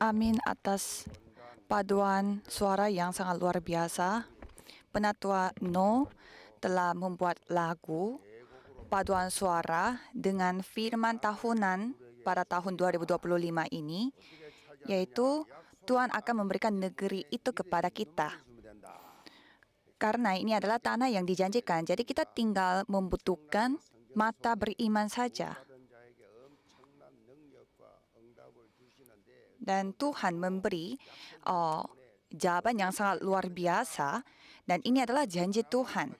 Amin atas paduan suara yang sangat luar biasa. Penatua No telah membuat lagu paduan suara dengan firman tahunan pada tahun 2025 ini, yaitu Tuhan akan memberikan negeri itu kepada kita. Karena ini adalah tanah yang dijanjikan, jadi kita tinggal membutuhkan mata beriman saja. Dan Tuhan memberi jawaban yang sangat luar biasa, dan ini adalah janji Tuhan.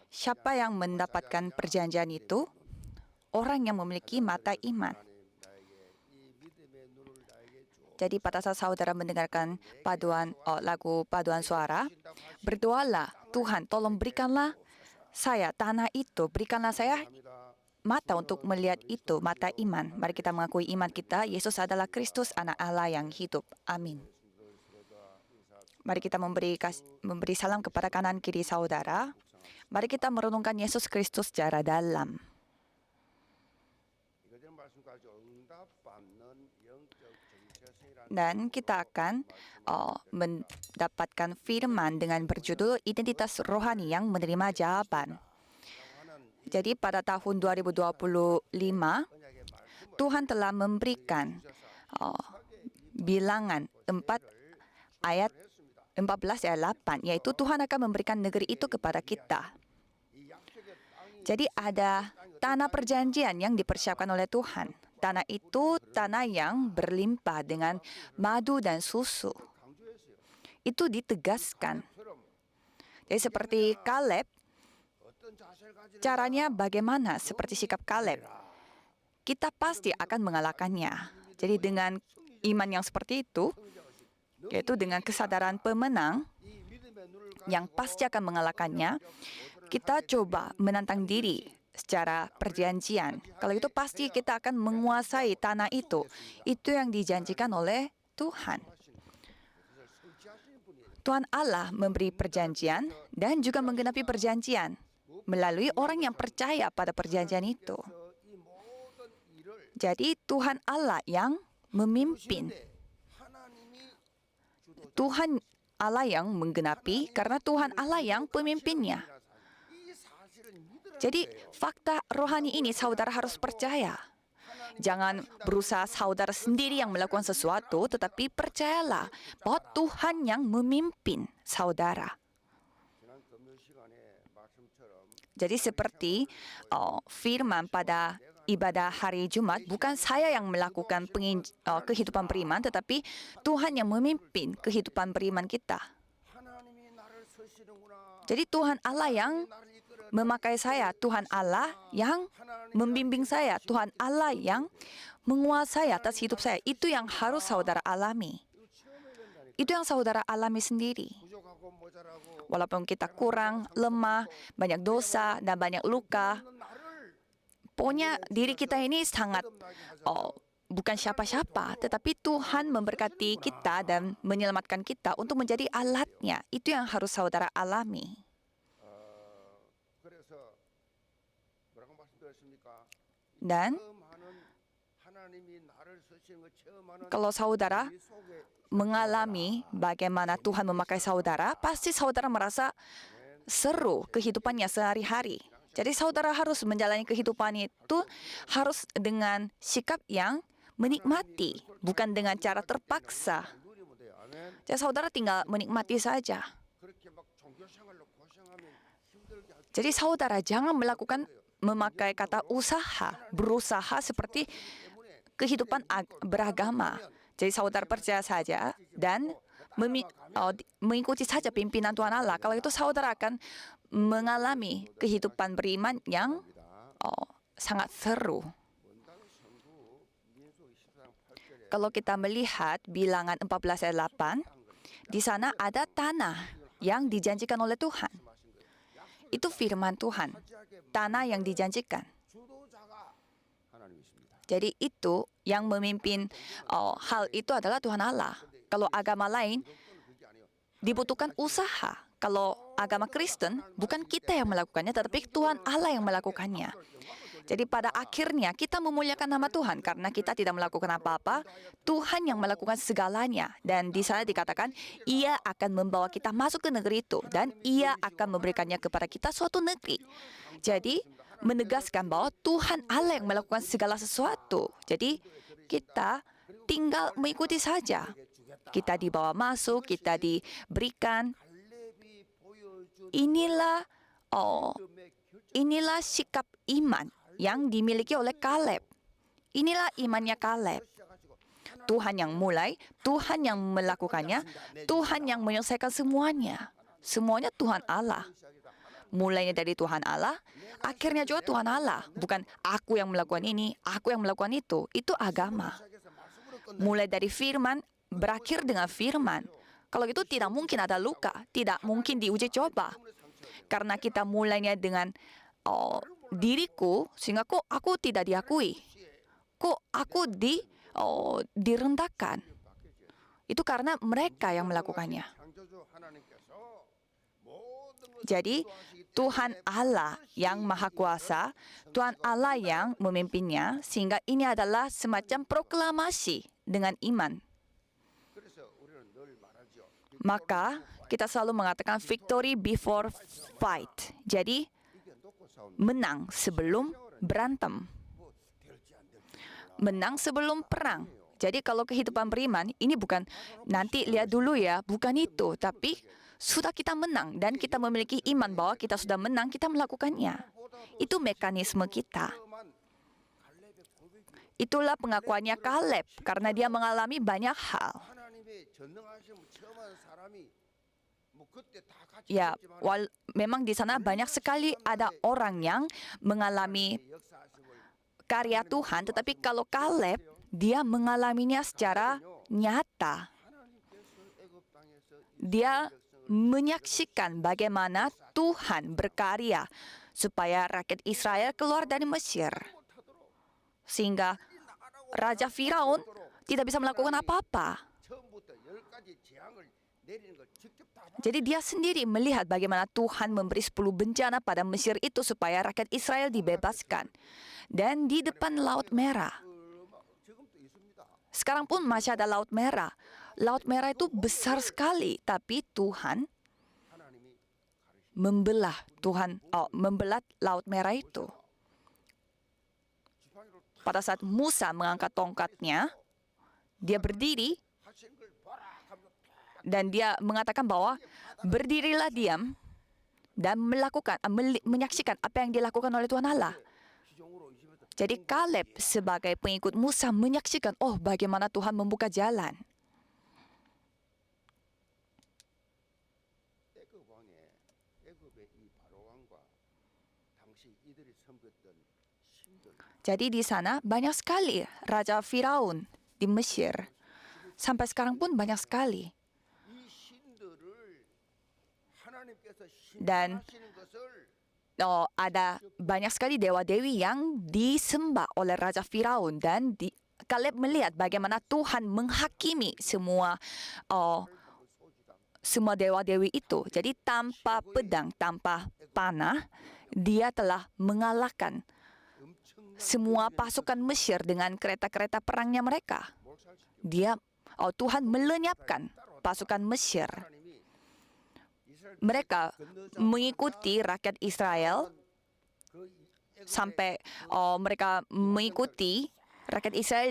Siapa yang mendapatkan perjanjian itu? Orang yang memiliki mata iman. Jadi pada saat saudara mendengarkan lagu paduan suara, berdoalah, Tuhan tolong berikanlah saya tanah itu, berikanlah saya mata untuk melihat itu, mata iman. Mari kita mengakui iman kita, Yesus adalah Kristus, anak Allah yang hidup. Amin. Mari kita memberi salam kepada kanan kiri saudara. Mari kita merenungkan Yesus Kristus secara dalam. Dan kita akan mendapatkan firman dengan berjudul Identitas Rohani yang Menerima Jawaban. Jadi pada tahun 2025, Tuhan telah memberikan bilangan 14 ayat 8, yaitu Tuhan akan memberikan negeri itu kepada kita. Jadi ada tanah perjanjian yang dipersiapkan oleh Tuhan. Tanah itu tanah yang berlimpah dengan madu dan susu. Itu ditegaskan. Jadi seperti Kaleb, caranya bagaimana seperti sikap Kaleb? Kita pasti akan mengalahkannya. Jadi dengan iman yang seperti itu, yaitu dengan kesadaran pemenang yang pasti akan mengalahkannya, kita coba menantang diri secara perjanjian. Kalau itu pasti kita akan menguasai tanah itu. Itu yang dijanjikan oleh Tuhan. Tuhan Allah memberi perjanjian dan juga menggenapi perjanjian melalui orang yang percaya pada perjanjian itu. Jadi Tuhan Allah yang memimpin. Tuhan Allah yang menggenapi karena Tuhan Allah yang pemimpinnya. Jadi fakta rohani ini saudara harus percaya. Jangan berusaha saudara sendiri yang melakukan sesuatu, tetapi percayalah bahwa Tuhan yang memimpin saudara. Jadi seperti firman pada ibadah hari Jumat, bukan saya yang melakukan kehidupan beriman, tetapi Tuhan yang memimpin kehidupan beriman kita. Jadi Tuhan Allah yang memakai saya, Tuhan Allah yang membimbing saya, Tuhan Allah yang menguasai atas hidup saya. Itu yang harus saudara alami. Itu yang saudara alami sendiri. Walaupun kita kurang, lemah, banyak dosa, dan banyak luka, pokoknya diri kita ini sangat bukan siapa-siapa, tetapi Tuhan memberkati kita dan menyelamatkan kita untuk menjadi alatnya. Itu yang harus saudara alami. Dan kalau saudara mengalami bagaimana Tuhan memakai saudara, pasti saudara merasa seru kehidupannya sehari-hari. Jadi saudara harus menjalani kehidupan itu harus dengan sikap yang menikmati, bukan dengan cara terpaksa. Jadi saudara tinggal menikmati saja. Jadi saudara jangan memakai kata usaha, berusaha seperti kehidupan beragama. Jadi saudara percaya saja dan mengikuti saja pimpinan Tuhan Allah. Kalau itu saudara akan mengalami kehidupan beriman yang sangat seru. Kalau kita melihat bilangan 14 ayat 8, di sana ada tanah yang dijanjikan oleh Tuhan. Itu firman Tuhan, tanah yang dijanjikan. Jadi itu yang memimpin hal itu adalah Tuhan Allah. Kalau agama lain dibutuhkan usaha. Kalau agama Kristen bukan kita yang melakukannya, tetapi Tuhan Allah yang melakukannya. Jadi pada akhirnya kita memuliakan nama Tuhan karena kita tidak melakukan apa-apa. Tuhan yang melakukan segalanya. Dan di sana dikatakan, Ia akan membawa kita masuk ke negeri itu. Dan Ia akan memberikannya kepada kita suatu negeri. Jadi menegaskan bahwa Tuhan Allah yang melakukan segala sesuatu. Jadi kita tinggal mengikuti saja. Kita dibawa masuk, kita diberikan. Inilah sikap iman yang dimiliki oleh Kaleb. Inilah imannya Kaleb. Tuhan yang mulai, Tuhan yang melakukannya, Tuhan yang menyelesaikan semuanya. Semuanya Tuhan Allah. Mulainya dari Tuhan Allah, akhirnya juga Tuhan Allah. Bukan aku yang melakukan ini, aku yang melakukan itu. Itu agama. Mulai dari firman, berakhir dengan firman. Kalau gitu tidak mungkin ada luka, tidak mungkin diuji coba. Karena kita mulainya dengan diriku, sehingga kok aku tidak diakui. Kok aku direndahkan. Itu karena mereka yang melakukannya. Jadi, Tuhan Allah yang Maha Kuasa, Tuhan Allah yang memimpinnya, sehingga ini adalah semacam proklamasi dengan iman. Maka, kita selalu mengatakan victory before fight. Jadi, menang sebelum berantem. Menang sebelum perang. Jadi kalau kehidupan beriman, ini bukan nanti lihat dulu ya, bukan itu. Tapi sudah kita menang dan kita memiliki iman bahwa kita sudah menang, kita melakukannya. Itu mekanisme kita. Itulah pengakuannya Kaleb karena dia mengalami banyak hal. Ya, memang di sana banyak sekali ada orang yang mengalami karya Tuhan, tetapi kalau Kaleb, dia mengalaminya secara nyata. Dia menyaksikan bagaimana Tuhan berkarya supaya rakyat Israel keluar dari Mesir. Sehingga Raja Firaun tidak bisa melakukan apa-apa. Jadi dia sendiri melihat bagaimana Tuhan memberi 10 bencana pada Mesir itu supaya rakyat Israel dibebaskan. Dan di depan Laut Merah. Sekarang pun masih ada Laut Merah. Laut Merah itu besar sekali, tapi Tuhan membelah Laut Merah itu. Pada saat Musa mengangkat tongkatnya, dia berdiri dan dia mengatakan bahwa berdirilah diam dan menyaksikan apa yang dilakukan oleh Tuhan Allah. Jadi Kaleb sebagai pengikut Musa menyaksikan, oh bagaimana Tuhan membuka jalan. Jadi di sana banyak sekali Raja Firaun di Mesir. Sampai sekarang pun banyak sekali. Dan ada banyak sekali dewa-dewi yang disembah oleh Raja Firaun. Dan Kaleb melihat bagaimana Tuhan menghakimi semua dewa-dewi itu. Jadi tanpa pedang, tanpa panah, dia telah mengalahkan semua pasukan Mesir dengan kereta-kereta perangnya mereka. Tuhan melenyapkan pasukan Mesir. Mereka mengikuti rakyat Israel sampai mereka mengikuti rakyat Israel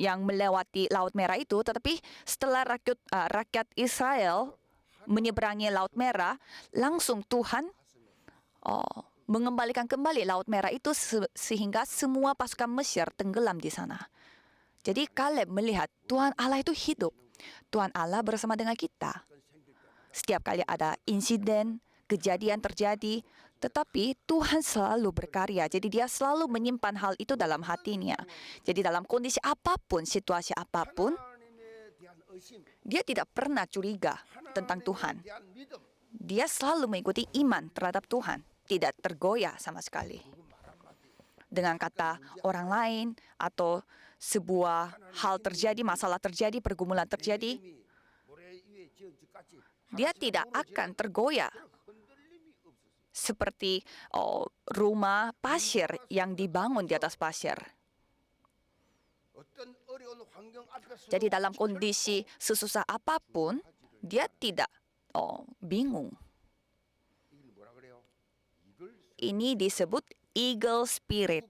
yang melewati Laut Merah itu. Tetapi setelah rakyat Israel menyeberangi Laut Merah, langsung Tuhan mengembalikan kembali Laut Merah itu sehingga semua pasukan Mesir tenggelam di sana. Jadi Kaleb melihat Tuhan Allah itu hidup. Tuhan Allah bersama dengan kita. Setiap kali ada insiden, kejadian terjadi, tetapi Tuhan selalu berkarya. Jadi dia selalu menyimpan hal itu dalam hatinya. Jadi dalam kondisi apapun, situasi apapun, dia tidak pernah curiga tentang Tuhan. Dia selalu mengikuti iman terhadap Tuhan. Tidak tergoyah sama sekali. Dengan kata orang lain atau sebuah hal terjadi, masalah terjadi, pergumulan terjadi, dia tidak akan tergoyah. seperti rumah pasir yang dibangun di atas pasir. Jadi dalam kondisi sesusah apapun, dia tidak bingung. Ini disebut eagle spirit.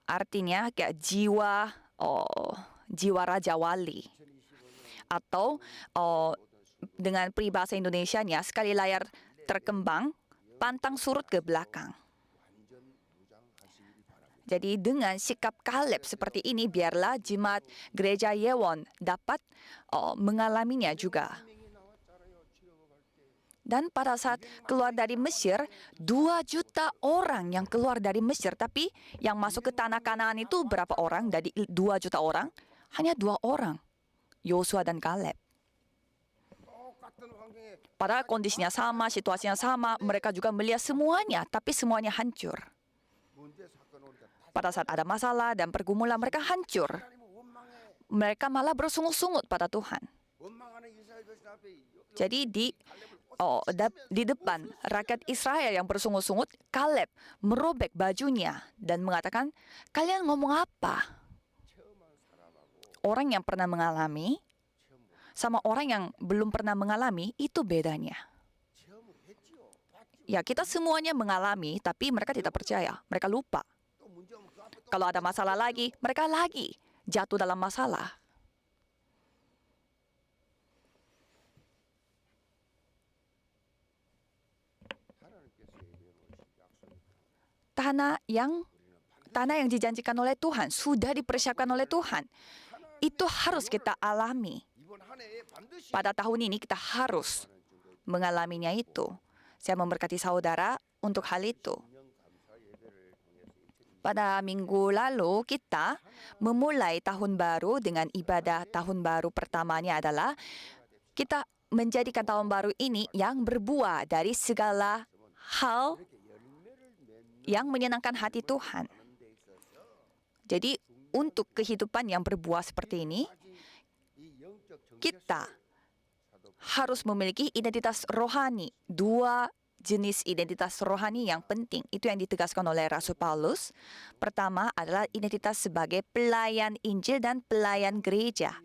Artinya kayak jiwa Raja Wali. Atau dengan peribahasa Indonesianya, sekali layar terkembang, pantang surut ke belakang. Jadi dengan sikap Kaleb seperti ini, biarlah jemaat gereja Yewon dapat mengalaminya juga. Dan pada saat keluar dari Mesir, 2 juta orang yang keluar dari Mesir. Tapi yang masuk ke tanah Kanaan itu berapa orang? Dari 2 juta orang, hanya 2 orang. Yosua dan Kaleb. Padahal kondisinya sama, situasinya sama. Mereka juga melihat semuanya, tapi semuanya hancur. Pada saat ada masalah dan pergumulan, mereka hancur. Mereka malah bersungut-sungut pada Tuhan. Jadi di depan rakyat Israel yang bersungut-sungut, Kaleb merobek bajunya dan mengatakan, kalian ngomong apa? Orang yang pernah mengalami sama orang yang belum pernah mengalami, itu bedanya. Ya, kita semuanya mengalami, tapi mereka tidak percaya. Mereka lupa. Kalau ada masalah lagi, mereka lagi jatuh dalam masalah. Tanah yang dijanjikan oleh Tuhan, sudah dipersiapkan oleh Tuhan. Itu harus kita alami. Pada tahun ini kita harus mengalaminya itu. Saya memberkati saudara untuk hal itu. Pada minggu lalu kita memulai tahun baru dengan ibadah tahun baru pertamanya adalah kita menjadikan tahun baru ini yang berbuah dari segala hal yang menyenangkan hati Tuhan. Jadi untuk kehidupan yang berbuah seperti ini, kita harus memiliki identitas rohani. 2 jenis identitas rohani yang penting. Itu yang ditegaskan oleh Rasul Paulus. Pertama adalah identitas sebagai pelayan Injil dan pelayan gereja.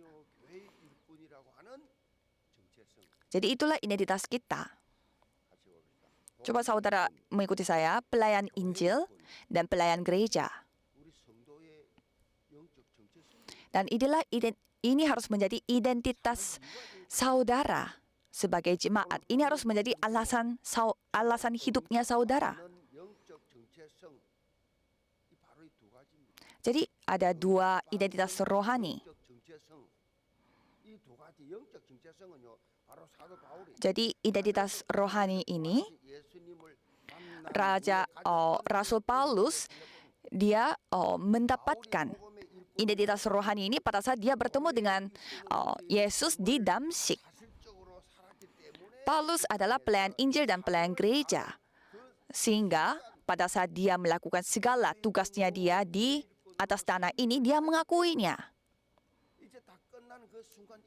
Jadi itulah identitas kita. Coba saudara mengikuti saya, pelayan Injil dan pelayan gereja. Dan ini harus menjadi identitas saudara sebagai jemaat. Ini harus menjadi alasan hidupnya saudara. Jadi ada 2 identitas rohani. Jadi identitas rohani ini, Rasul Paulus, dia mendapatkan identitas rohani ini pada saat dia bertemu dengan Yesus di Damsyik. Paulus adalah pelayan Injil dan pelayan gereja. Sehingga pada saat dia melakukan segala tugasnya dia di atas tanah ini, dia mengakuinya.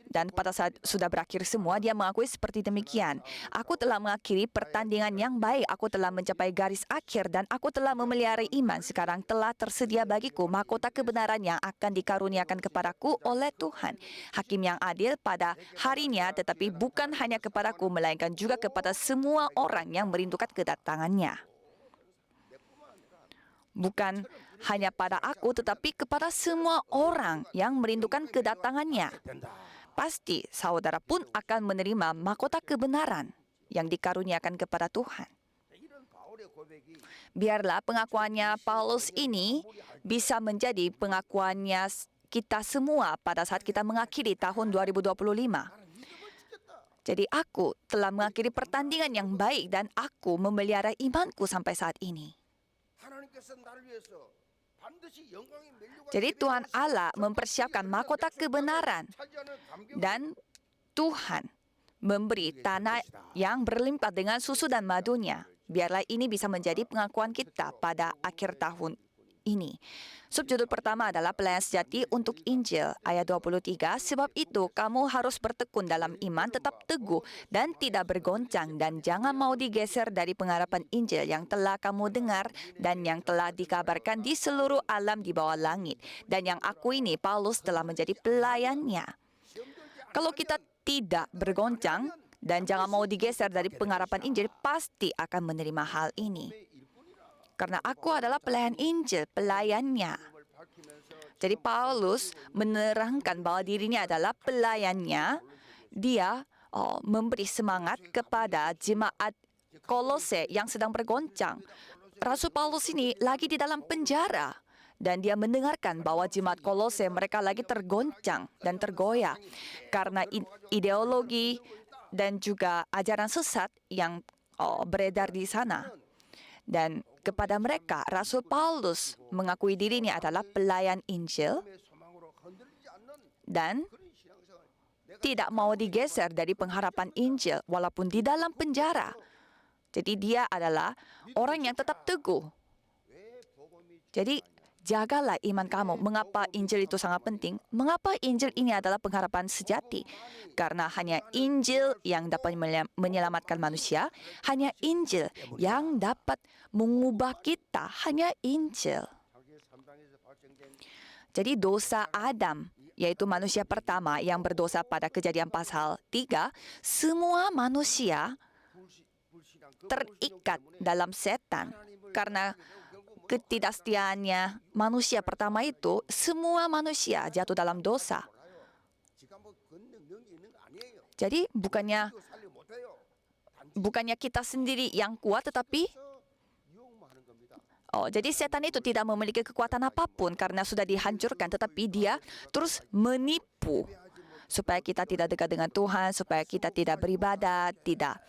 Dan pada saat sudah berakhir semua, dia mengakui seperti demikian. Aku telah mengakhiri pertandingan yang baik. Aku telah mencapai garis akhir dan aku telah memelihara iman. Sekarang telah tersedia bagiku mahkota kebenaran yang akan dikaruniakan kepadaku oleh Tuhan. Hakim yang adil pada harinya, tetapi bukan hanya kepadaku, melainkan juga kepada semua orang yang merindukan kedatangannya. Bukan hanya pada aku, tetapi kepada semua orang yang merindukan kedatangannya. Pasti saudara pun akan menerima mahkota kebenaran yang dikaruniakan kepada Tuhan. Biarlah pengakuannya Paulus ini bisa menjadi pengakuannya kita semua pada saat kita mengakhiri tahun 2025. Jadi aku telah mengakhiri pertandingan yang baik dan aku memelihara imanku sampai saat ini. Jadi Tuhan Allah mempersiapkan mahkota kebenaran dan Tuhan memberi tanah yang berlimpah dengan susu dan madunya. Biarlah ini bisa menjadi pengakuan kita pada akhir tahun ini. Subjudul pertama adalah pelayan sejati untuk Injil, ayat 23. Sebab itu kamu harus bertekun dalam iman, tetap teguh dan tidak bergoncang, dan jangan mau digeser dari pengharapan Injil yang telah kamu dengar dan yang telah dikabarkan di seluruh alam di bawah langit. Dan yang aku ini, Paulus, telah menjadi pelayannya. Kalau kita tidak bergoncang dan jangan mau digeser dari pengharapan Injil, pasti akan menerima hal ini. Karena aku adalah pelayan Injil, pelayannya. Jadi Paulus menerangkan bahwa dirinya adalah pelayannya. Dia memberi semangat kepada jemaat Kolose yang sedang bergoncang. Rasul Paulus ini lagi di dalam penjara. Dan dia mendengarkan bahwa jemaat Kolose mereka lagi tergoncang dan tergoyah. Karena ideologi dan juga ajaran sesat yang beredar di sana. Dan kepada mereka, Rasul Paulus mengakui dirinya adalah pelayan Injil dan tidak mau digeser dari pengharapan Injil walaupun di dalam penjara. Jadi dia adalah orang yang tetap teguh. Jadi jagalah iman kamu. Mengapa Injil itu sangat penting? Mengapa Injil ini adalah pengharapan sejati? Karena hanya Injil yang dapat menyelamatkan manusia, hanya Injil yang dapat mengubah kita, hanya Injil. Jadi dosa Adam, yaitu manusia pertama yang berdosa pada Kejadian pasal 3, semua manusia terikat dalam setan. Karena ketidaksetiaannya manusia pertama itu, semua manusia jatuh dalam dosa. Jadi bukannya kita sendiri yang kuat, tetapi jadi setan itu tidak memiliki kekuatan apapun karena sudah dihancurkan, tetapi dia terus menipu supaya kita tidak dekat dengan Tuhan, supaya kita tidak beribadat, tidak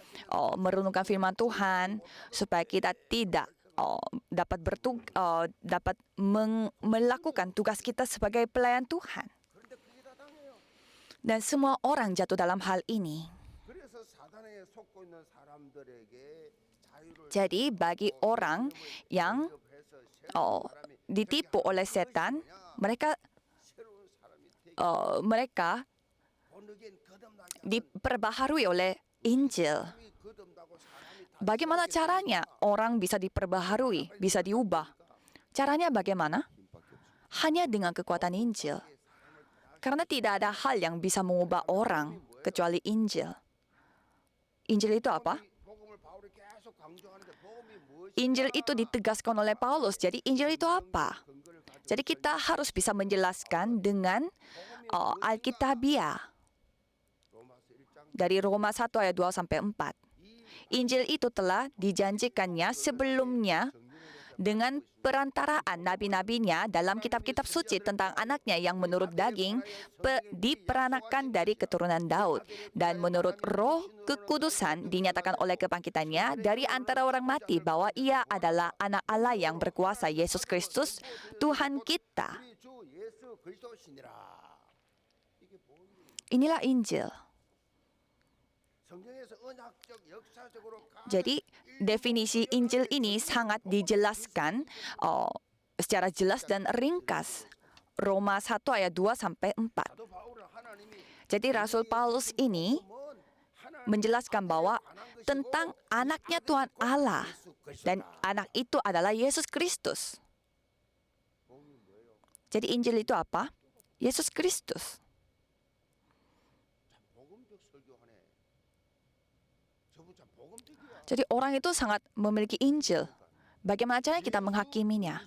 merenungkan firman Tuhan, supaya kita tidak dapat melakukan tugas kita sebagai pelayan Tuhan. Dan semua orang jatuh dalam hal ini. Jadi bagi orang yang ditipu oleh setan, mereka diperbaharui oleh Injil. Bagaimana caranya orang bisa diperbaharui, bisa diubah? Caranya bagaimana? Hanya dengan kekuatan Injil. Karena tidak ada hal yang bisa mengubah orang kecuali Injil. Injil itu apa? Injil itu ditegaskan oleh Paulus. Jadi Injil itu apa? Jadi kita harus bisa menjelaskan dengan Alkitabiah. Dari Roma 1 ayat 2 sampai 4. Injil itu telah dijanjikannya sebelumnya dengan perantaraan nabi-nabinya dalam kitab-kitab suci tentang anaknya yang menurut daging diperanakan dari keturunan Daud dan menurut roh kekudusan dinyatakan oleh kebangkitannya dari antara orang mati bahwa ia adalah anak Allah yang berkuasa, Yesus Kristus Tuhan kita. Inilah Injil. Jadi definisi Injil ini sangat dijelaskan secara jelas dan ringkas. Roma 1 ayat 2 sampai 4. Jadi Rasul Paulus ini menjelaskan bahwa tentang anaknya Tuhan Allah dan anak itu adalah Yesus Kristus. Jadi Injil itu apa? Yesus Kristus. Jadi orang itu sangat memiliki Injil. Bagaimana caranya kita menghakiminya?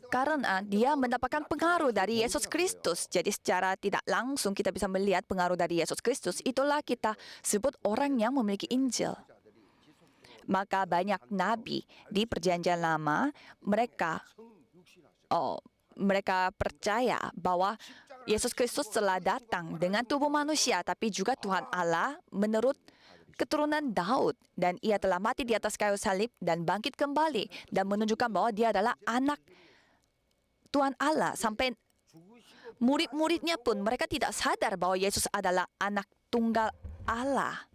Karena dia mendapatkan pengaruh dari Yesus Kristus. Jadi secara tidak langsung kita bisa melihat pengaruh dari Yesus Kristus. Itulah kita sebut orang yang memiliki Injil. Maka banyak nabi di Perjanjian Lama, mereka percaya bahwa Yesus Kristus telah datang dengan tubuh manusia, tapi juga Tuhan Allah menurut keturunan Daud. Dan ia telah mati di atas kayu salib dan bangkit kembali. Dan menunjukkan bahwa dia adalah anak Tuhan Allah. Sampai murid-muridnya pun mereka tidak sadar bahwa Yesus adalah anak tunggal Allah.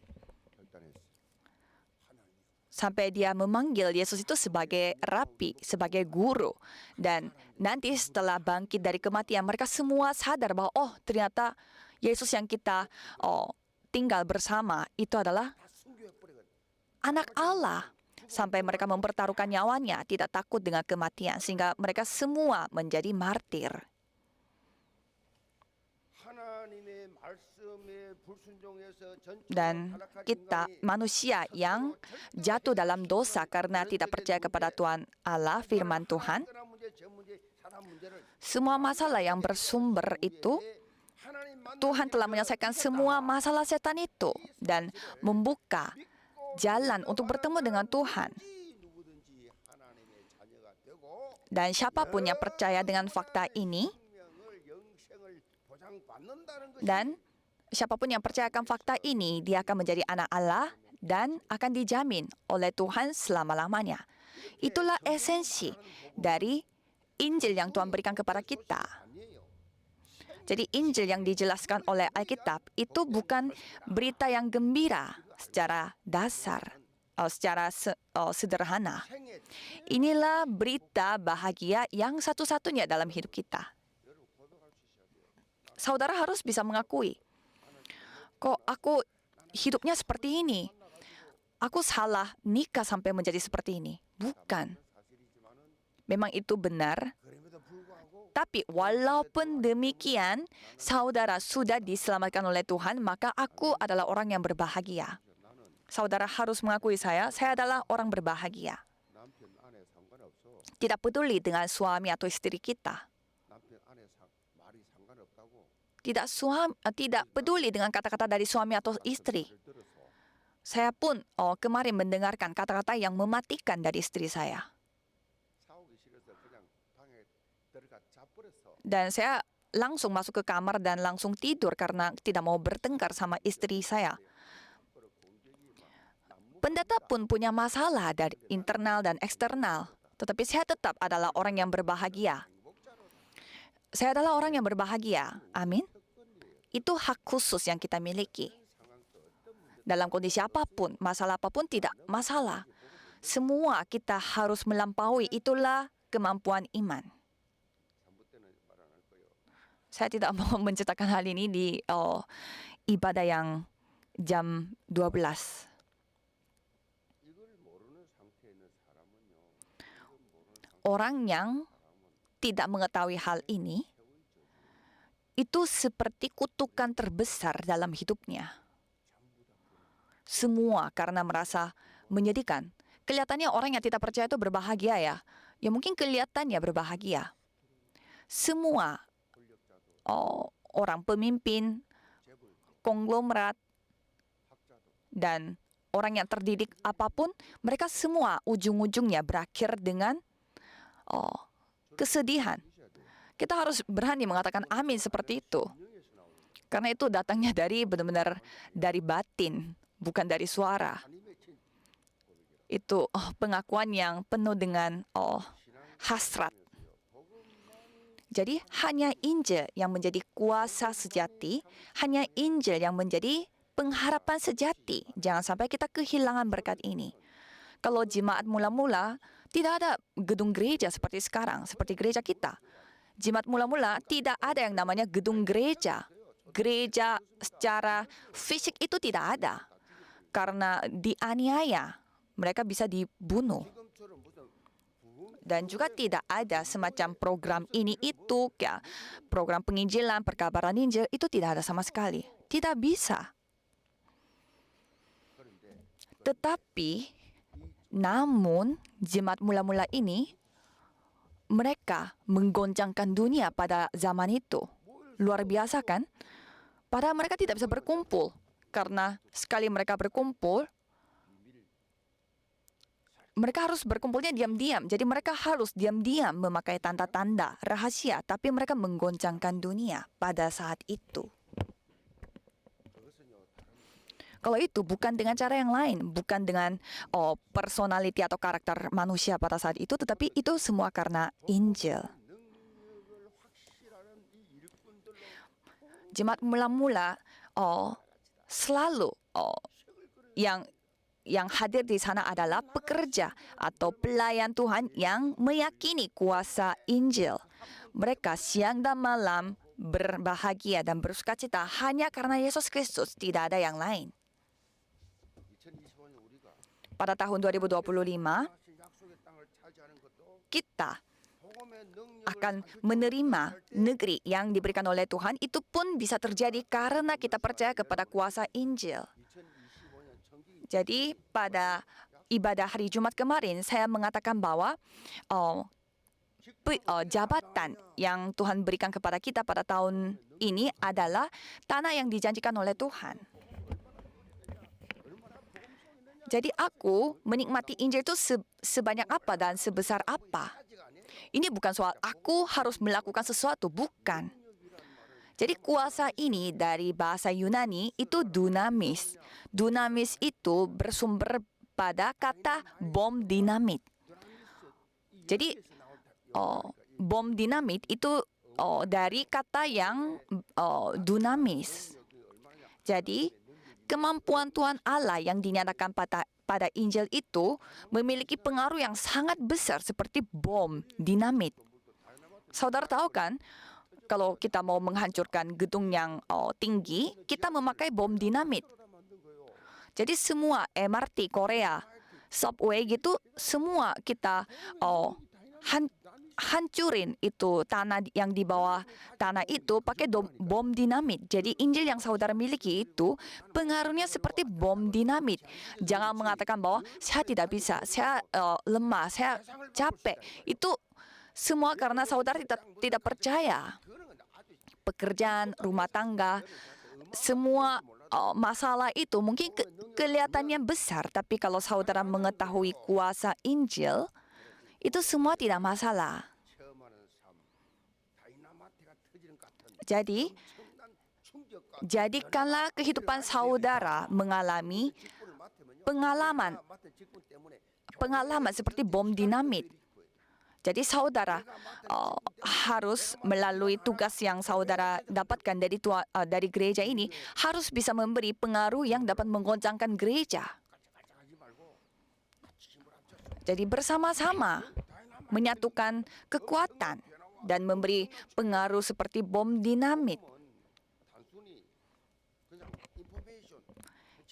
sampai dia memanggil Yesus itu sebagai rabi, sebagai guru. Dan nanti setelah bangkit dari kematian, mereka semua sadar bahwa oh ternyata Yesus yang kita tinggal bersama itu adalah anak Allah. Sampai mereka mempertaruhkan nyawanya, tidak takut dengan kematian, sehingga mereka semua menjadi martir. Dan kita manusia yang jatuh dalam dosa karena tidak percaya kepada Tuhan Allah, firman Tuhan, semua masalah yang bersumber itu, Tuhan telah menyelesaikan semua masalah setan itu dan membuka jalan untuk bertemu dengan Tuhan. Dan siapapun yang percaya dengan fakta ini, dan siapapun yang percayakan fakta ini, dia akan menjadi anak Allah dan akan dijamin oleh Tuhan selama-lamanya. Itulah esensi dari Injil yang Tuhan berikan kepada kita. Jadi Injil yang dijelaskan oleh Alkitab itu bukan berita yang gembira secara dasar, secara sederhana. Inilah berita bahagia yang satu-satunya dalam hidup kita. Saudara harus bisa mengakui, kok aku hidupnya seperti ini? Aku salah nikah sampai menjadi seperti ini. Bukan. Memang itu benar. Tapi walaupun demikian, saudara sudah diselamatkan oleh Tuhan, maka aku adalah orang yang berbahagia. Saudara harus mengakui saya adalah orang berbahagia. Tidak peduli dengan suami atau istri kita. Tidak peduli dengan kata-kata dari suami atau istri. Saya pun kemarin mendengarkan kata-kata yang mematikan dari istri saya. Dan saya langsung masuk ke kamar dan langsung tidur karena tidak mau bertengkar sama istri saya. Pendeta pun punya masalah dari internal dan eksternal. Tetapi saya tetap adalah orang yang berbahagia. Saya adalah orang yang berbahagia. Amin. Itu hak khusus yang kita miliki. Dalam kondisi apapun, masalah apapun tidak masalah. Semua kita harus melampaui, itulah kemampuan iman. Saya tidak mau menceritakan hal ini di ibadah yang jam 12. Orang yang tidak mengetahui hal ini, itu seperti kutukan terbesar dalam hidupnya. Semua karena merasa menyedihkan. Kelihatannya orang yang tidak percaya itu berbahagia ya. Ya mungkin kelihatannya berbahagia. Semua orang pemimpin, konglomerat, dan orang yang terdidik apapun, mereka semua ujung-ujungnya berakhir dengan kesedihan. Kita harus berani mengatakan amin seperti itu. Karena itu datangnya dari benar-benar dari batin, bukan dari suara. Itu pengakuan yang penuh dengan hasrat. Jadi hanya Injil yang menjadi kuasa sejati, hanya Injil yang menjadi pengharapan sejati. Jangan sampai kita kehilangan berkat ini. Kalau jemaat mula-mula, tidak ada gedung gereja seperti sekarang, seperti gereja kita. Jemaat mula-mula tidak ada yang namanya gedung gereja. Gereja secara fisik itu tidak ada. Karena dianiaya, mereka bisa dibunuh. Dan juga tidak ada semacam program ini itu, ya, program penginjilan, perkabaran Injil, itu tidak ada sama sekali. Tidak bisa. Tetapi, namun jemaat mula-mula ini, mereka menggoncangkan dunia pada zaman itu. Luar biasa kan? Padahal mereka tidak bisa berkumpul. Karena sekali mereka berkumpul, mereka harus berkumpulnya diam-diam. Jadi mereka harus diam-diam memakai tanda-tanda rahasia. Tapi mereka menggoncangkan dunia pada saat itu. Kalau itu bukan dengan cara yang lain. Bukan dengan personality atau karakter manusia pada saat itu. Tetapi itu semua karena Injil. Jemaat mula-mula selalu yang yang hadir di sana adalah pekerja atau pelayan Tuhan yang meyakini kuasa Injil. Mereka siang dan malam berbahagia dan bersukacita hanya karena Yesus Kristus, tidak ada yang lain. Pada tahun 2025, kita akan menerima negeri yang diberikan oleh Tuhan. Itu pun bisa terjadi karena kita percaya kepada kuasa Injil. Jadi pada ibadah hari Jumat kemarin, saya mengatakan bahwa jabatan yang Tuhan berikan kepada kita pada tahun ini adalah tanah yang dijanjikan oleh Tuhan. Jadi aku menikmati Injil itu sebanyak apa dan sebesar apa. Ini bukan soal aku harus melakukan sesuatu, bukan. Jadi kuasa ini dari bahasa Yunani itu dunamis. Dunamis itu bersumber pada kata bom dinamit. Jadi bom dinamit itu dari kata yang dunamis. Jadi kemampuan Tuhan Allah yang dinyatakan pada Injil itu memiliki pengaruh yang sangat besar seperti bom dinamit. Saudara tahu kan, kalau kita mau menghancurkan gedung yang tinggi, kita memakai bom dinamit. Jadi semua MRT Korea, subway gitu, semua kita hancurin itu tanah yang di bawah tanah itu pakai bom dinamit. Jadi Injil yang saudara miliki itu pengaruhnya seperti bom dinamit. Jangan mengatakan bahwa saya tidak bisa, saya lemah, saya capek. Itu semua karena saudara tidak percaya. Pekerjaan, rumah tangga, semua masalah itu mungkin kelihatannya besar, tapi kalau saudara mengetahui kuasa Injil, itu semua tidak masalah. Jadi, jadikanlah kehidupan saudara mengalami pengalaman seperti bom dinamit. Jadi saudara harus melalui tugas yang saudara dapatkan dari gereja ini, harus bisa memberi pengaruh yang dapat menggoncangkan gereja. Jadi bersama-sama menyatukan kekuatan dan memberi pengaruh seperti bom dinamit.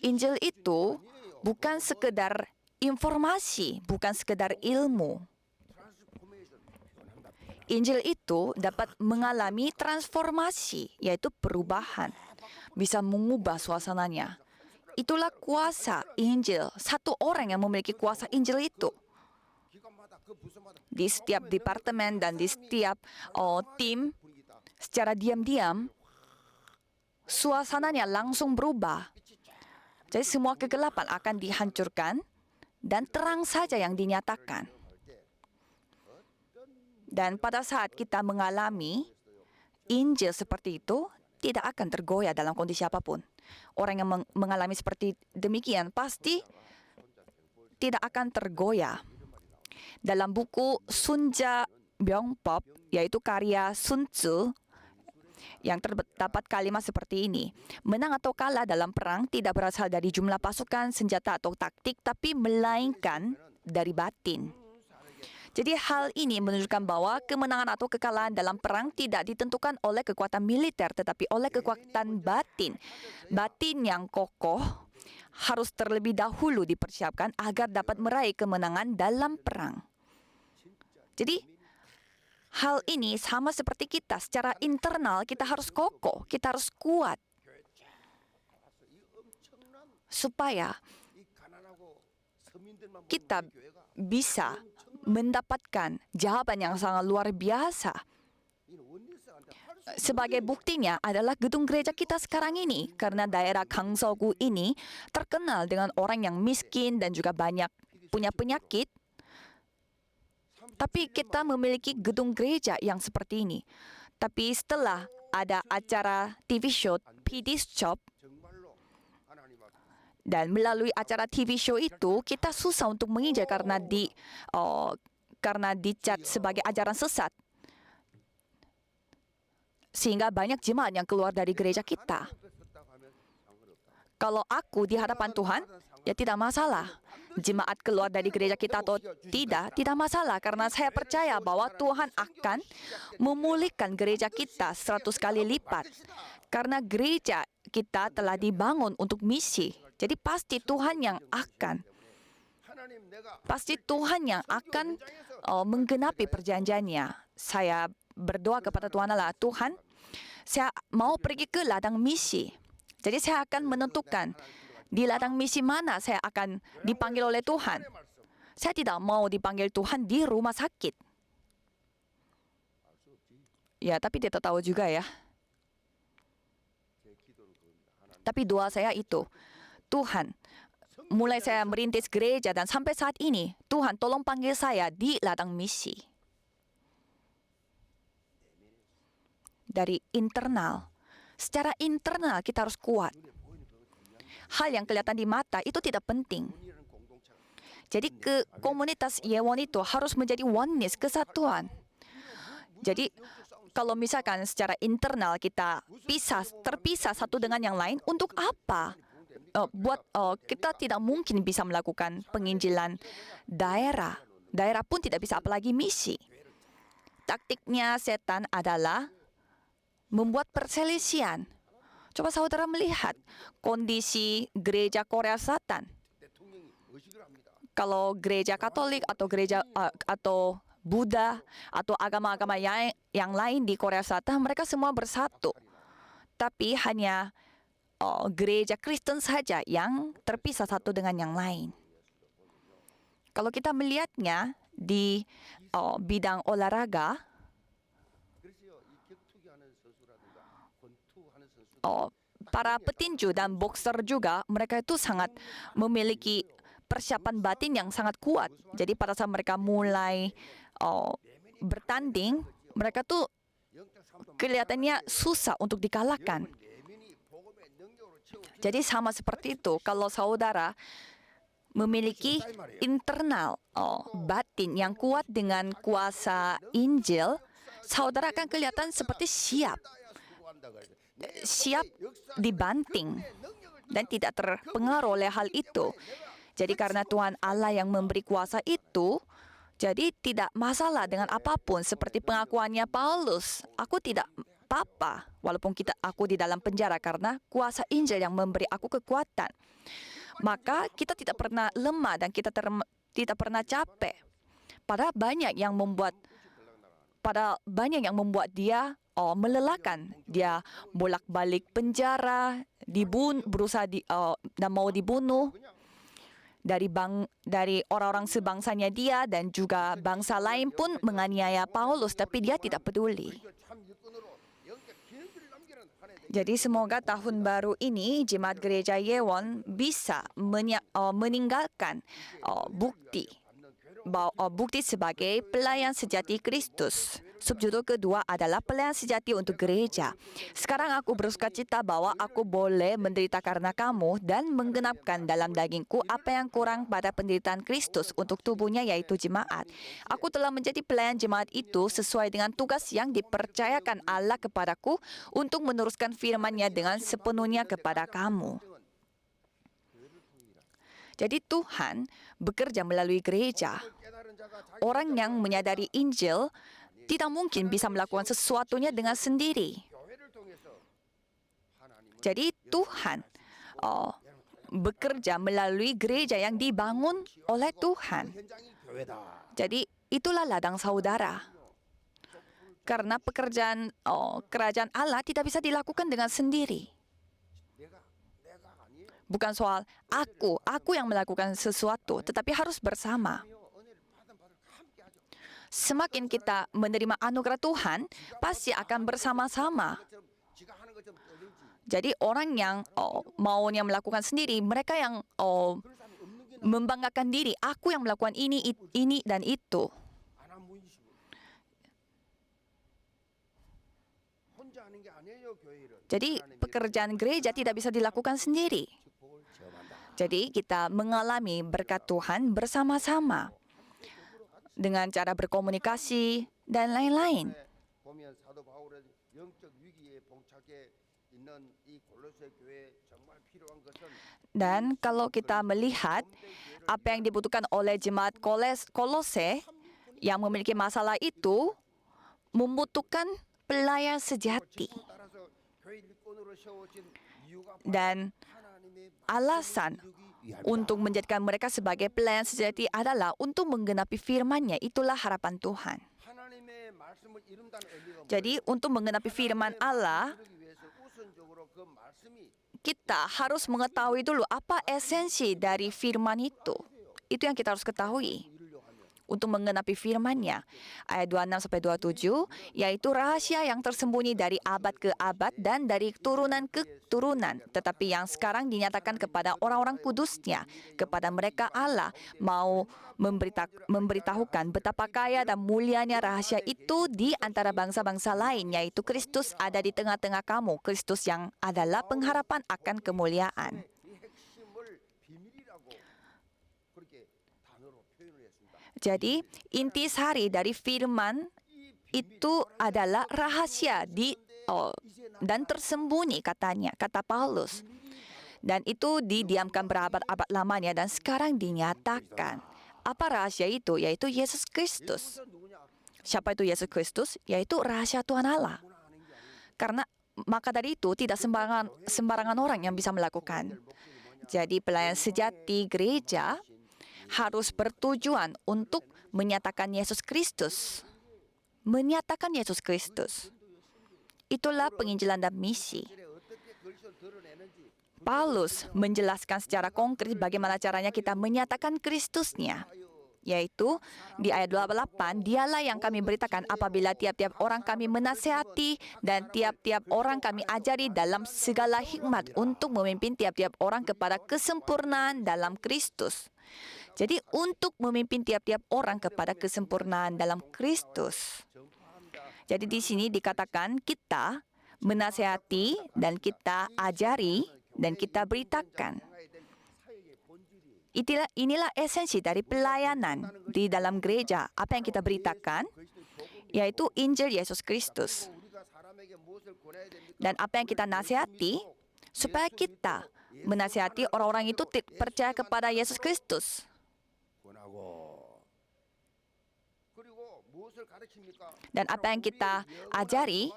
Injil itu bukan sekedar informasi, bukan sekedar ilmu. Injil itu dapat mengalami transformasi, yaitu perubahan. Bisa mengubah suasananya. Itulah kuasa Injil. Satu orang yang memiliki kuasa Injil itu. Di setiap departemen dan di setiap tim, secara diam-diam, suasananya langsung berubah. Jadi semua kegelapan akan dihancurkan dan terang saja yang dinyatakan. Dan pada saat kita mengalami Injil seperti itu, tidak akan tergoyah dalam kondisi apapun. Orang yang mengalami seperti demikian pasti tidak akan tergoyah. Dalam buku Sunja Byongpop, yaitu karya Sun Tzu, yang terdapat kalimat seperti ini. Menang atau kalah dalam perang tidak berasal dari jumlah pasukan, senjata atau taktik, tapi melainkan dari batin. Jadi hal ini menunjukkan bahwa kemenangan atau kekalahan dalam perang tidak ditentukan oleh kekuatan militer, tetapi oleh kekuatan batin. Batin yang kokoh harus terlebih dahulu dipersiapkan agar dapat meraih kemenangan dalam perang. Jadi hal ini sama seperti kita, secara internal kita harus kokoh, kita harus kuat. Supaya kita bisa mendapatkan jawaban yang sangat luar biasa. Sebagai buktinya adalah gedung gereja kita sekarang ini, karena daerah Gangseogu ini terkenal dengan orang yang miskin dan juga banyak punya penyakit. Tapi kita memiliki gedung gereja yang seperti ini. Tapi setelah ada acara TV show, PD Shop, dan melalui acara TV show itu, kita susah untuk menginjak karena dicat sebagai ajaran sesat. Sehingga banyak jemaat yang keluar dari gereja kita. Kalau aku di hadapan Tuhan, ya tidak masalah. Jemaat keluar dari gereja kita atau tidak masalah. Karena saya percaya bahwa Tuhan akan memulihkan gereja kita 100 kali lipat. Karena gereja kita telah dibangun untuk misi. Jadi pasti Tuhan yang akan menggenapi perjanjiannya. Saya berdoa kepada Tuhan Allah, Tuhan, saya mau pergi ke ladang misi. Jadi saya akan menentukan di ladang misi mana saya akan dipanggil oleh Tuhan. Saya tidak mau dipanggil Tuhan di rumah sakit. Ya, tapi tidak tahu juga ya. Tapi doa saya itu, Tuhan, mulai saya merintis gereja dan sampai saat ini, Tuhan tolong panggil saya di ladang misi. Dari internal. Secara internal kita harus kuat. Hal yang kelihatan di mata itu tidak penting. Jadi ke komunitas Yewon itu harus menjadi oneness, kesatuan. Jadi kalau misalkan secara internal kita terpisah satu dengan yang lain, untuk apa? Kita tidak mungkin bisa melakukan penginjilan daerah. Daerah pun tidak bisa, apalagi misi. Taktiknya setan adalah membuat perselisihan. Coba saudara melihat kondisi gereja Korea Selatan. Kalau gereja Katolik atau gereja atau Buddha atau agama-agama yang lain di Korea Selatan, mereka semua bersatu. Tapi hanya gereja Kristen saja yang terpisah satu dengan yang lain. Kalau kita melihatnya di bidang olahraga, para petinju dan boxer juga, mereka itu sangat memiliki persiapan batin yang sangat kuat. Jadi pada saat mereka mulai bertanding, mereka tuh kelihatannya susah untuk dikalahkan. Jadi sama seperti itu, kalau saudara memiliki internal batin yang kuat dengan kuasa Injil, saudara akan kelihatan seperti siap dibanting dan tidak terpengaruh oleh hal itu. Jadi karena Tuhan Allah yang memberi kuasa itu, jadi tidak masalah dengan apapun. Seperti pengakuannya Paulus, aku tidak apa-apa walaupun aku di dalam penjara karena kuasa Injil yang memberi aku kekuatan. Maka kita tidak pernah lemah dan kita tidak pernah capek. Padahal banyak yang membuat dia melelahkan. Dia bolak-balik penjara, berusaha dan mau dibunuh dari orang-orang sebangsanya dia, dan juga bangsa lain pun menganiaya Paulus, tapi dia tidak peduli. Jadi semoga tahun baru ini Jemaat Gereja Yewon bisa meninggalkan bukti sebagai pelayan sejati Kristus. Subjudul kedua adalah pelayan sejati untuk gereja. Sekarang aku bersukacita bahwa aku boleh menderita karena kamu dan menggenapkan dalam dagingku apa yang kurang pada penderitaan Kristus untuk tubuhnya, yaitu jemaat. Aku telah menjadi pelayan jemaat itu sesuai dengan tugas yang dipercayakan Allah kepadaku untuk meneruskan firman-Nya dengan sepenuhnya kepada kamu. Jadi Tuhan bekerja melalui gereja. Orang yang menyadari Injil tidak mungkin bisa melakukan sesuatunya dengan sendiri. Jadi Tuhan bekerja melalui gereja yang dibangun oleh Tuhan. Jadi itulah ladang saudara. Karena pekerjaan kerajaan Allah tidak bisa dilakukan dengan sendiri. Bukan soal aku yang melakukan sesuatu, tetapi harus bersama. Semakin kita menerima anugerah Tuhan, pasti akan bersama-sama. Jadi orang yang maunya melakukan sendiri, mereka yang membanggakan diri, aku yang melakukan ini dan itu. Jadi pekerjaan gereja tidak bisa dilakukan sendiri. Jadi kita mengalami berkat Tuhan bersama-sama dengan cara berkomunikasi dan lain-lain. Dan kalau kita melihat apa yang dibutuhkan oleh jemaat Kolose yang memiliki masalah itu membutuhkan pelayan sejati. Dan alasan untuk menjadikan mereka sebagai pelayan sejati adalah untuk menggenapi firman-Nya. Itulah harapan Tuhan. Jadi untuk menggenapi firman Allah, kita harus mengetahui dulu apa esensi dari firman itu. Itu yang kita harus ketahui. Untuk menggenapi firman-Nya. Ayat 26-27, yaitu rahasia yang tersembunyi dari abad ke abad dan dari turunan ke turunan. Tetapi yang sekarang dinyatakan kepada orang-orang kudus-Nya, kepada mereka Allah mau memberitahukan betapa kaya dan mulianya rahasia itu di antara bangsa-bangsa lain, yaitu Kristus ada di tengah-tengah kamu. Kristus yang adalah pengharapan akan kemuliaan. Jadi, intisari dari firman itu adalah rahasia dan tersembunyi katanya, kata Paulus. Dan itu didiamkan berabad-abad lamanya dan sekarang dinyatakan. Apa rahasia itu? Yaitu Yesus Kristus. Siapa itu Yesus Kristus? Yaitu rahasia Tuhan Allah. Karena maka dari itu tidak sembarangan orang yang bisa melakukan. Jadi pelayan sejati gereja harus bertujuan untuk menyatakan Yesus Kristus. Menyatakan Yesus Kristus. Itulah penginjilan dan misi. Paulus menjelaskan secara konkret bagaimana caranya kita menyatakan Kristusnya. Yaitu di ayat 28, dialah yang kami beritakan apabila tiap-tiap orang kami menasihati dan tiap-tiap orang kami ajari dalam segala hikmat untuk memimpin tiap-tiap orang kepada kesempurnaan dalam Kristus. Jadi untuk memimpin tiap-tiap orang kepada kesempurnaan dalam Kristus. Jadi di sini dikatakan kita menasihati dan kita ajari dan kita beritakan. Inilah esensi dari pelayanan di dalam gereja. Apa yang kita beritakan? Yaitu Injil Yesus Kristus. Dan apa yang kita nasihati? Supaya kita menasihati orang-orang itu percaya kepada Yesus Kristus. Dan apa yang kita ajari?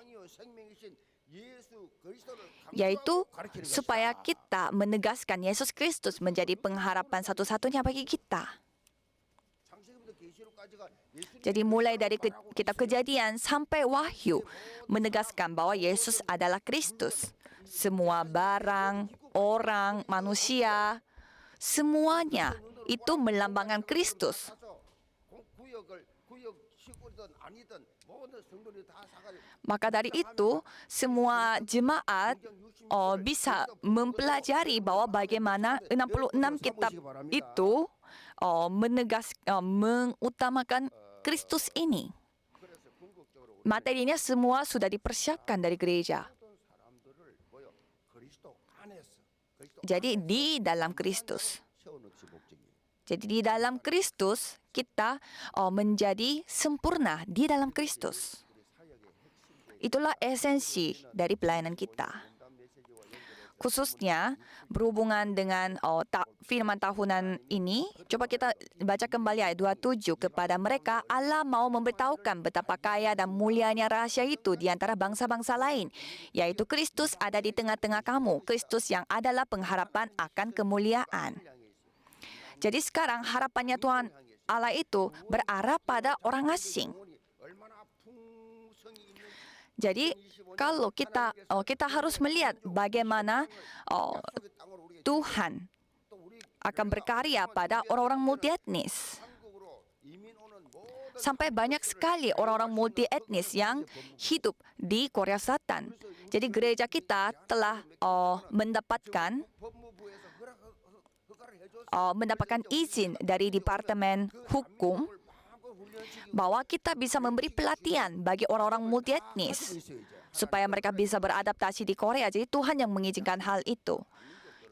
Yaitu supaya kita menegaskan Yesus Kristus menjadi pengharapan satu-satunya bagi kita. Jadi mulai dari kitab Kejadian sampai Wahyu menegaskan bahwa Yesus adalah Kristus. Semua barang, orang, manusia, semuanya itu melambangkan Kristus. Maka dari itu, semua jemaat bisa mempelajari bahwa bagaimana 66 kitab itu mengutamakan Kristus ini. Materinya semua sudah dipersiapkan dari gereja. Jadi di dalam Kristus. Jadi di dalam Kristus kita menjadi sempurna di dalam Kristus. Itulah esensi dari pelayanan kita. Khususnya berhubungan dengan firman tahunan ini, coba kita baca kembali ayat 27. Kepada mereka Allah mau memberitahukan betapa kaya dan mulianya rahasia itu di antara bangsa-bangsa lain, yaitu Kristus ada di tengah-tengah kamu, Kristus yang adalah pengharapan akan kemuliaan. Jadi sekarang harapannya Tuhan Allah itu berarah pada orang asing. Jadi kalau kita harus melihat bagaimana Tuhan akan berkarya pada orang-orang multietnis. Sampai banyak sekali orang-orang multietnis yang hidup di Korea Selatan. Jadi gereja kita telah mendapatkan izin dari Departemen Hukum bahwa kita bisa memberi pelatihan bagi orang-orang multietnis supaya mereka bisa beradaptasi di Korea. Jadi Tuhan yang mengizinkan hal itu.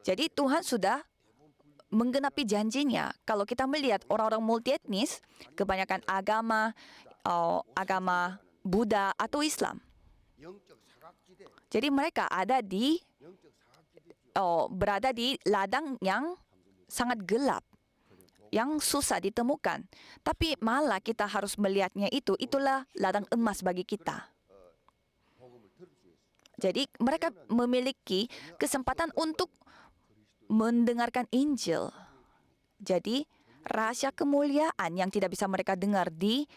Jadi Tuhan sudah menggenapi janjinya. Kalau kita melihat orang-orang multietnis, kebanyakan agama Buddha atau Islam. Jadi mereka berada di ladang yang sangat gelap, yang susah ditemukan. Tapi malah kita harus melihatnya itulah ladang emas bagi kita. Jadi mereka memiliki kesempatan untuk mendengarkan Injil. Jadi rahasia kemuliaan yang tidak bisa mereka dengar di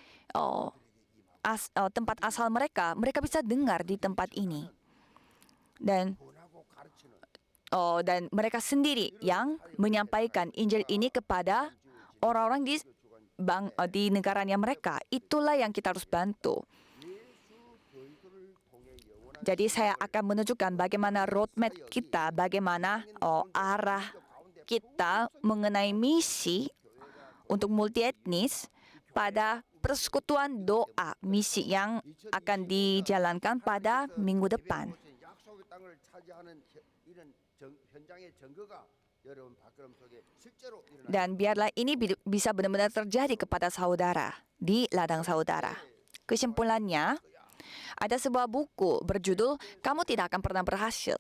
tempat asal mereka bisa dengar di tempat ini. Dan mereka sendiri yang menyampaikan Injil ini kepada orang-orang di negaranya mereka. Itulah yang kita harus bantu. Jadi saya akan menunjukkan bagaimana roadmap kita, bagaimana arah kita mengenai misi untuk multi etnis pada persekutuan doa misi yang akan dijalankan pada minggu depan. Dan biarlah ini bisa benar-benar terjadi kepada saudara di ladang saudara. Kesimpulannya, ada sebuah buku berjudul Kamu Tidak Akan Pernah Berhasil.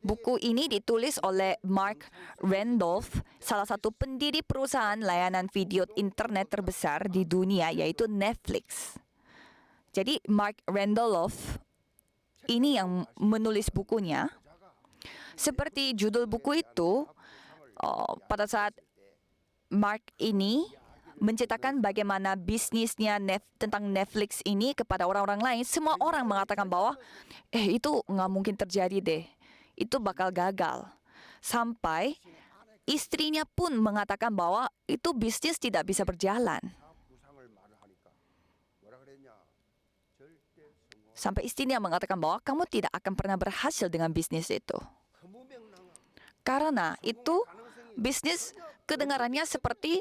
Buku ini ditulis oleh Mark Randolph, salah satu pendiri perusahaan layanan video internet terbesar di dunia, yaitu Netflix. Jadi Mark Randolph ini yang menulis bukunya. Seperti judul buku itu, pada saat Mark ini menceritakan bagaimana bisnisnya tentang Netflix ini kepada orang-orang lain, semua orang mengatakan bahwa itu nggak mungkin terjadi deh. Itu bakal gagal. Sampai istrinya pun mengatakan bahwa itu bisnis tidak bisa berjalan. Sampai istrinya mengatakan bahwa kamu tidak akan pernah berhasil dengan bisnis itu. Karena itu bisnis kedengarannya seperti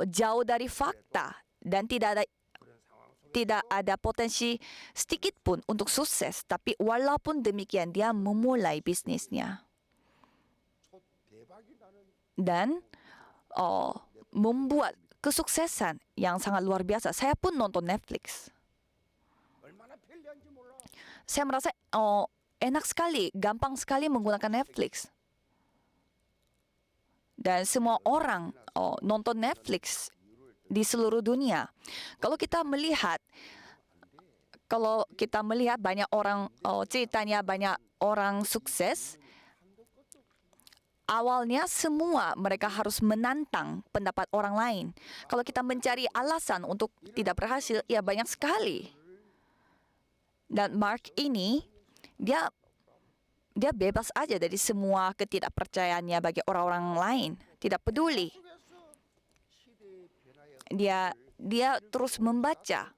jauh dari fakta dan tidak ada potensi sedikit pun untuk sukses. Tapi walaupun demikian dia memulai bisnisnya dan membuat kesuksesan yang sangat luar biasa. Saya pun nonton Netflix. Saya merasa enak sekali, gampang sekali menggunakan Netflix. Dan semua orang nonton Netflix di seluruh dunia. Kalau kita melihat banyak orang ceritanya banyak orang sukses, awalnya semua mereka harus menantang pendapat orang lain. Kalau kita mencari alasan untuk tidak berhasil, ya banyak sekali. Dan Mark ini dia bebas aja dari semua ketidakpercayaannya bagi orang-orang lain. Tidak peduli. Dia terus membaca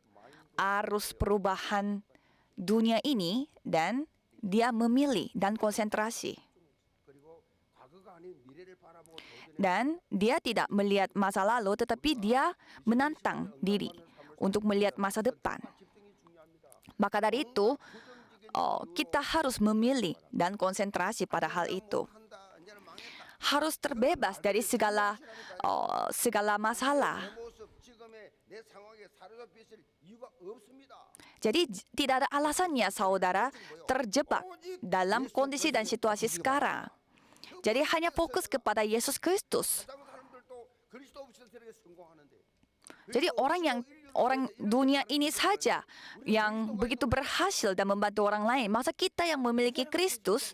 arus perubahan dunia ini dan dia memilih dan konsentrasi. Dan dia tidak melihat masa lalu, tetapi dia menantang diri untuk melihat masa depan. Maka dari itu, kita harus memilih dan konsentrasi pada hal itu. Harus terbebas dari segala masalah. Jadi tidak ada alasannya saudara terjebak dalam kondisi dan situasi sekarang. Jadi hanya fokus kepada Yesus Kristus. Jadi orang dunia ini saja yang begitu berhasil dan membantu orang lain. Masa kita yang memiliki Kristus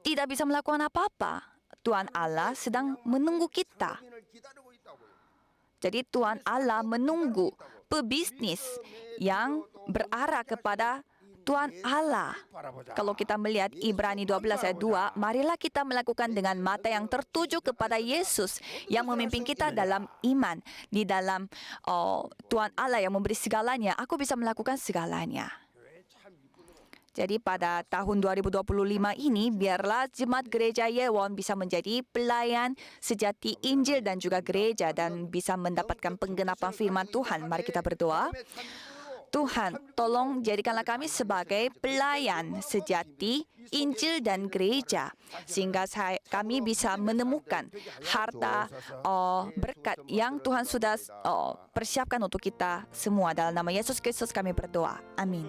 tidak bisa melakukan apa-apa? Tuhan Allah sedang menunggu kita. Jadi Tuhan Allah menunggu pebisnis yang berarah kepada Tuhan Allah. Kalau kita melihat Ibrani 12 ayat 2, marilah kita melakukan dengan mata yang tertuju kepada Yesus yang memimpin kita dalam iman. Di dalam Tuhan Allah yang memberi segalanya, aku bisa melakukan segalanya. Jadi pada tahun 2025 ini, biarlah Jemaat Gereja Yewon bisa menjadi pelayan sejati Injil dan juga gereja dan bisa mendapatkan penggenapan firman Tuhan. Mari kita berdoa. Tuhan, tolong jadikanlah kami sebagai pelayan sejati Injil dan gereja, sehingga kami bisa menemukan harta berkat yang Tuhan sudah persiapkan untuk kita semua. Dalam nama Yesus Kristus kami berdoa. Amin.